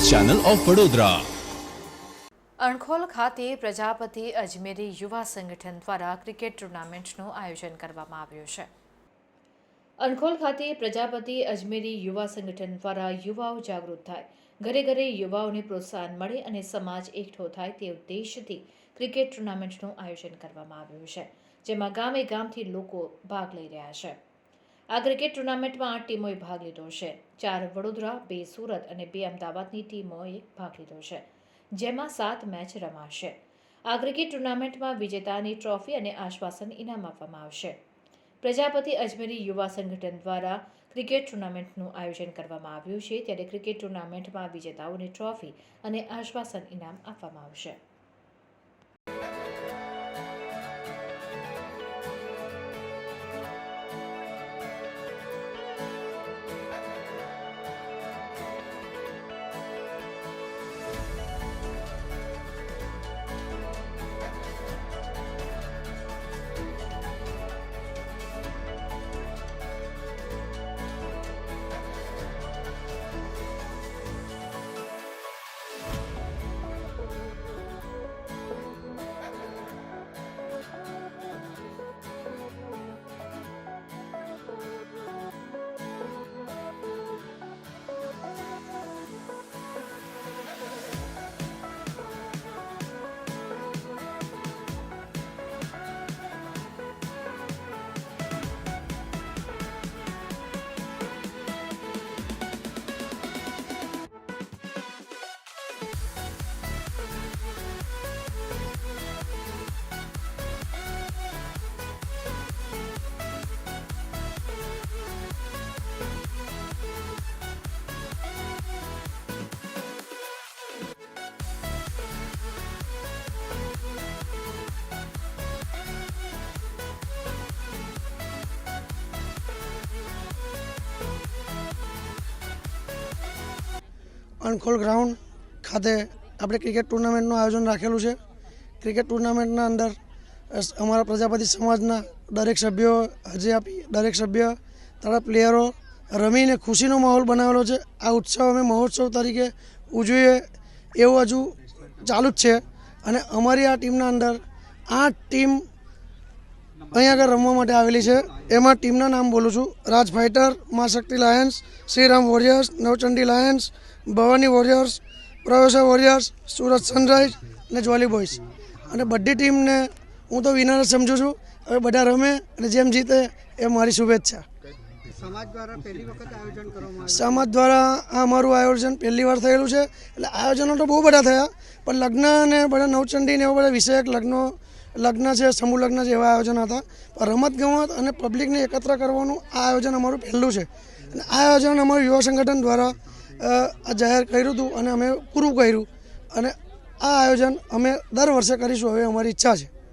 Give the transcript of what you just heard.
Channel of Vadodara. અણખોલ ખાતે પ્રજાપતિ અજમેરી યુવા સંગઠન દ્વારા ક્રિકેટ ટુર્નામેન્ટનું આયોજન કરવામાં આવ્યું છે। અણખોલ ખાતે પ્રજાપતિ અજમેરી યુવા સંગઠન દ્વારા યુવાઓ જાગૃત થાય, ઘરે ઘરે યુવાઓને પ્રોત્સાહન મળે અને સમાજ એકઠો થાય તે ઉદ્દેશથી ક્રિકેટ ટુર્નામેન્ટનું આયોજન કરવામાં આવ્યું છે, જેમાં ગામે ગામથી લોકો ભાગ લઈ રહ્યા છે। આ ક્રિકેટ ટુર્નામેન્ટમાં 8 ટીમોએ ભાગ લીધો છે। 4 વડોદરા, 2 સુરત અને 2 અમદાવાદની ટીમોએ ભાગ લીધો છે, જેમાં 7 મેચ રમાશે। આ ક્રિકેટ ટુર્નામેન્ટમાં વિજેતાની ટ્રોફી અને આશ્વાસન ઇનામ આપવામાં આવશે। પ્રજાપતિ અજમેરી યુવા સંગઠન દ્વારા ક્રિકેટ ટુર્નામેન્ટનું આયોજન કરવામાં આવ્યું છે, ત્યારે ક્રિકેટ ટુર્નામેન્ટમાં વિજેતાઓને ટ્રોફી અને આશ્વાસન ઇનામ આપવામાં આવશે। અણખોલ ગ્રાઉન્ડ ખાતે આપણે ક્રિકેટ ટુર્નામેન્ટનું આયોજન રાખેલું છે। ક્રિકેટ ટુર્નામેન્ટના અંદર અમારા પ્રજાપતિ સમાજના દરેક સભ્યો હાજરી આપી, દરેક સભ્ય તથા પ્લેયરો રમીને ખુશીનો માહોલ બનાવેલો છે। આ ઉત્સવ અમે મહોત્સવ તરીકે ઉજવીએ એવું હજુ ચાલુ જ છે અને અમારી આ ટીમના અંદર 8 ટીમ અહીં આગળ રમવા માટે આવેલી છે। એમાં ટીમના નામ બોલું છું: Raj fighter, Maa Shakti lions, Shriram warriors, Navchandi lions, Bhavani warriors, Pravesha warriors, Surat sunrise અને જ્વાલી બોયઝ। અને બધી ટીમને હું તો વિનર જ સમજુ છું। હવે બધા રમે અને જેમ જીતે એ મારી શુભેચ્છા। સમાજ દ્વારા આ અમારું આયોજન પહેલી વાર થયેલું છે। એટલે આયોજનો તો બહુ બધા થયા, પણ લગ્ન અને બધા નવચંડી ને એવા બધા વિષયક લગ્ન છે, સમૂહ લગ્ન છે, એવા આયોજન હતા। પણ રમતગમત અને પબ્લિકને એકત્ર કરવાનું આ આયોજન અમારું પહેલું છે અને આ આયોજન અમારું યુવા સંગઠન દ્વારા જાહેર કર્યું હતું અને અમે પૂરું કર્યું અને આ આયોજન અમે દર વર્ષે કરીશું, હવે અમારી ઈચ્છા છે।